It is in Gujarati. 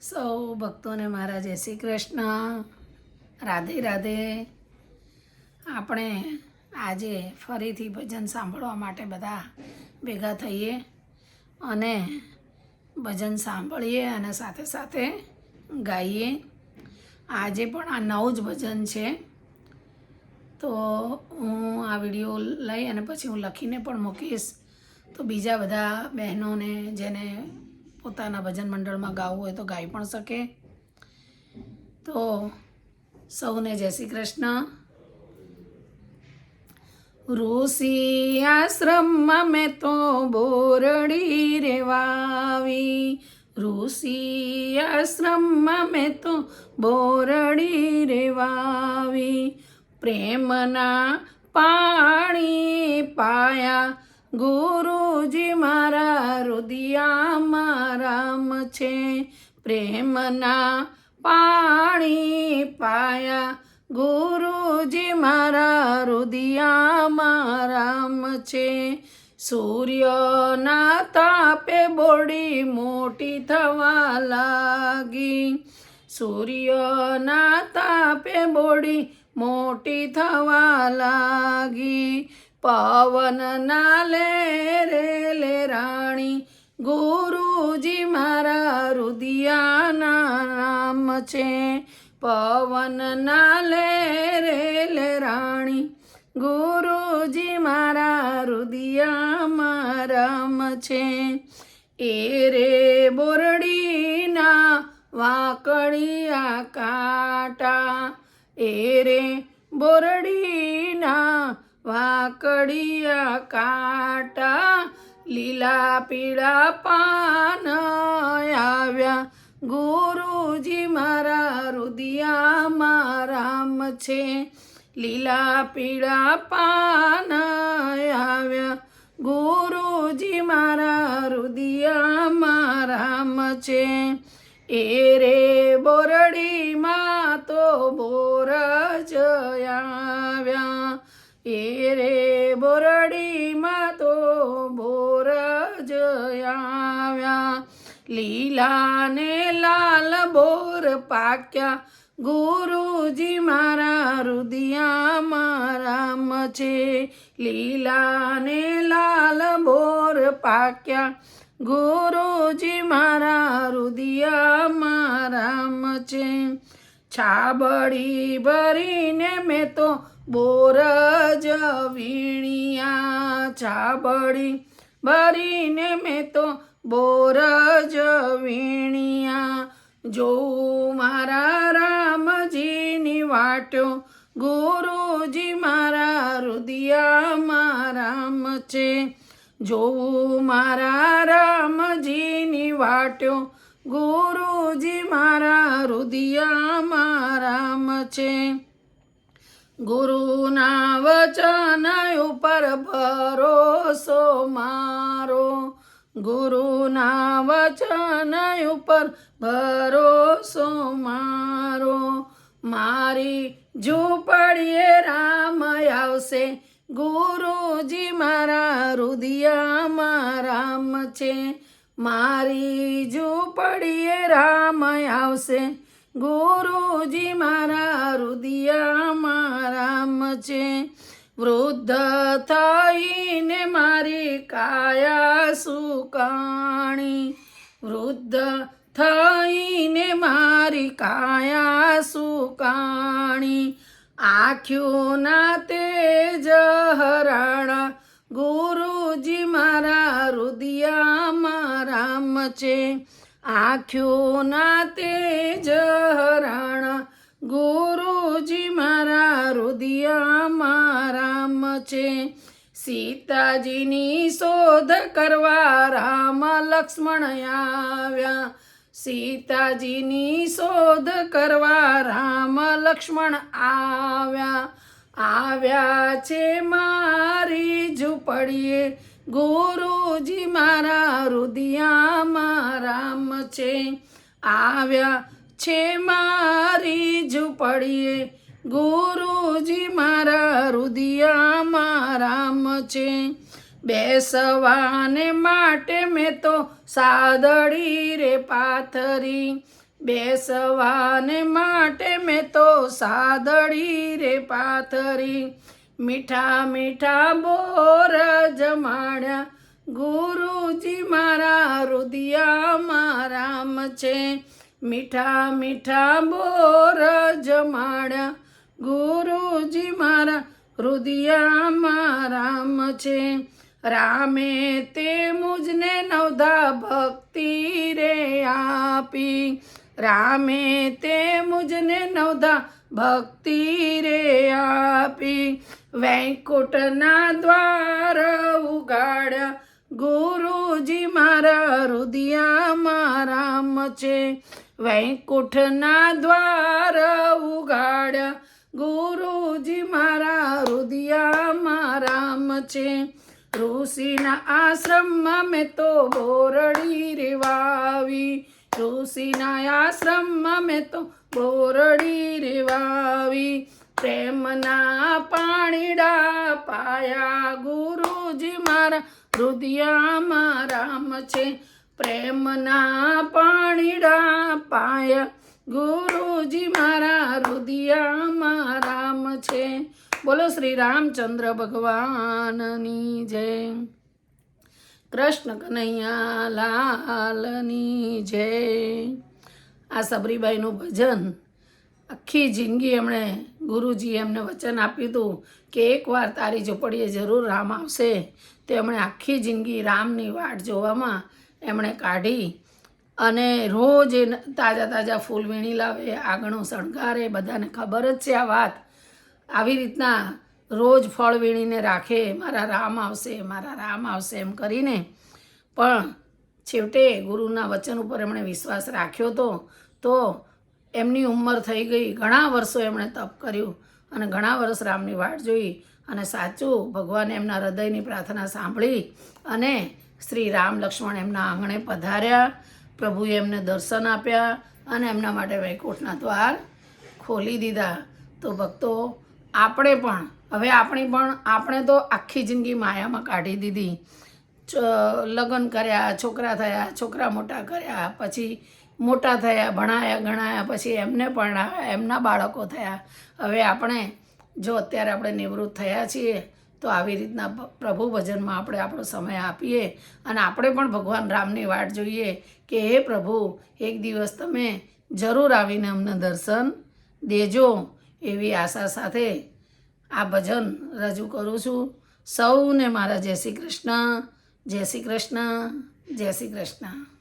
સૌ ભક્તોને મારા જય શ્રી કૃષ્ણ, રાધે રાધે. આપણે આજે ફરીથી ભજન સાંભળવા માટે બધા ભેગા થઈએ અને ભજન સાંભળીએ અને સાથે સાથે ગાઈએ. આજે પણ આ નવું જ ભજન છે, તો હું આ વિડીયો લઈ અને પછી હું લખીને પણ મૂકીશ, તો બીજા બધા બહેનોને જેને પોતાના ભજન મંડળમાં ગાવું હોય તો ગાઈ પણ શકે. તો સૌને જય શ્રી કૃષ્ણ. ઋષિ આશ્રમમાં મેં તો બોરડી રેવાવી, ઋષિ આશ્રમમાં મેં તો બોરડી રેવાવી, પ્રેમના પાણી પાયા ગુરુજી મારા હૃદયમાં રામ છે, પ્રેમના પાણી પાયા ગુરુજી મારા હૃદયમાં રામ છે. સૂર્યના તાપે બોડી મોટી થવા લાગી, સૂર્યના તાપે બોડી મોટી થવા લાગી, પવનના લે રાણી ગુરુજી મારા હૃદયના નામ છે, પવનના લે રાણી ગુરુજી મારા હૃદયમાં રામ છે. એ રે બોરડીના વાંકડિયા કાંટા, એ રે બોરડીના વાંકડિયા કાંટા, લીલા પીળા પાન આવ્યા ગુરુજી મારા હૃદયમાં રામ છે, લીલા પીળા પાન આવ્યા ગુરુજી મારા હૃદયમાં રામ છે. એ રે બોરડીમાં તો બોર જ આવ્યા, એ રે બોરડીમાં તો બોર જ આવ્યા, લીલા ને લાલ બોર પાક્યા ગુરુજી મારા હૃદયમાં રામ છે, લીલા ને લાલ બોર પાક્યા ગુરુજી મારા હૃદયમાં રામ છે. છાબડી ભરીને મેં તો બોર જ વીણ્યા, છાબડી ભરીને મેં તો બોર જ વીણ્યા, જોઉં મારા રામજીની વાટ્યો ગુરુજી મારા હૃદયમાં રામ છે, જોઉં મારા રામજીની વાટ્યો ગુરુજી મારા હૃદયમાં રામ છે. ગુરુના વચન ઉપર ભરોસો મારો, ગુરુના વચન ઉપર ભરોસો મારો, મારી ઝૂંપડીએ રામ આવશે ગુરુજી મારા હૃદયમાં રામ છે, મારી ઝૂંપડીએ રામ આવશે ગુરુજી મારા હૃદયમાં રામ છે. વૃદ્ધ થઈને મારી કાયા સુકાણી, વૃદ્ધ થઈને મારી કાયા સુકાણી, આંખ્યોના તેજ હરાણા ગુરુજી મારા હૃદયમાં રામ છે, આંખ્યોના તેજ હરાણા ગુરુજી મારા હૃદયમાં રામ છે. સીતાજીની શોધ કરવા રામ લક્ષ્મણ આવ્યા, સીતાજીની શોધ કરવા રામ લક્ષ્મણ આવ્યા છે મારી ઝૂંપડીએ ગુરુજી મારા હૃદયમાં રામ છે, આવ્યા છે મારી ઝૂંપડીએ ગુરુજી મારા હૃદયમાં રામ છે. બેસવાને માટે મેં તો સાદડી રે પાથરી, બેસવાને માટે મેં તો સાદડી રે પાથરી મીઠા મીઠા બોર જમાડ્યા ગુરુજી મારા હૃદયામાં રામ છે મીઠા મીઠા બોર જમાડ્યા ગુરુજી મારા હૃદયામાં રામ છે રામે તે મુજને નવધા ભક્તિ રે આપી રામે તે મુજને નવધા ભક્તિ રે આપી વૈકુંઠના દ્વાર ઉગાડ્યા ગુરુજી મારા હૃદયામાં રામ છે વૈકુંઠના દ્વાર ઉગાડ્યા ગુરુજી મારા હૃદયામાં રામ છે ઋષિના આશ્રમમાં મેં તો બોરડી રે વાવી ઋષિના આશ્રમમાં મેં તો બોરડી રે વાવી પ્રેમના પાણીડા પાયા ગુરુજી મારા હૃદયામાં રામ છે પ્રેમના પાણીડા પાયા ગુરુજી મારા હૃદયામાં રામ છે બોલો શ્રી રામચંદ્ર ભગવાનની જય કૃષ્ણ કનૈયા લાલની જય આ સબરીબાઈનું ભજન આખી જિંદગી એમણે ગુરુજીએ એમને વચન આપ્યું હતું કે એકવાર તારી ઝૂંપડીએ જરૂર રામ આવશે તો એમણે આખી જિંદગી રામની વાટ જોવામાં એમણે કાઢી અને રોજ એ તાજા તાજા ફૂલ વીણી લાવે આંગણું શણગારે બધાને ખબર જ છે આ વાત આવી રીતના રોજ ફળ વીણીને રાખે મારા રામ આવશે એમ કરીને પણ છેવટે ગુરુના વચન ઉપર એમણે વિશ્વાસ રાખ્યો હતો તો એમની ઉંમર થઈ ગઈ ઘણા વર્ષો એમણે તપ કર્યું અને ઘણા વર્ષ રામની વાટ જોઈ અને સાચું ભગવાને એમના હૃદયની પ્રાર્થના સાંભળી અને શ્રી રામ લક્ષ્મણ એમના આંગણે પધાર્યા પ્રભુએ એમને દર્શન આપ્યા અને એમના માટે વૈકુંઠના દ્વાર ખોલી દીધા તો ભક્તો આપણે તો આખી જિંદગી માયામાં કાઢી દીધી લગ્ન કર્યા છોકરા થયા છોકરા મોટા કર્યા પછી મોટા થયા ભણાયા ગણાયા પછી એમને પરણાવ્યા એમના બાળકો થયા હવે અત્યારે આપણે નિવૃત્ત થયા છીએ તો આવી રીતના પ્રભુ ભજનમાં આપણે આપણો સમય આપીએ અને આપણે પણ ભગવાન રામની વાટ જોઈએ કે હે પ્રભુ એક દિવસ તમે જરૂર આવીને અમને દર્શન દેજો એવી આશા સાથે આ ભજન રજૂ કરું છું સૌને મારા જય શ્રી કૃષ્ણ જય શ્રી કૃષ્ણ જય શ્રી કૃષ્ણ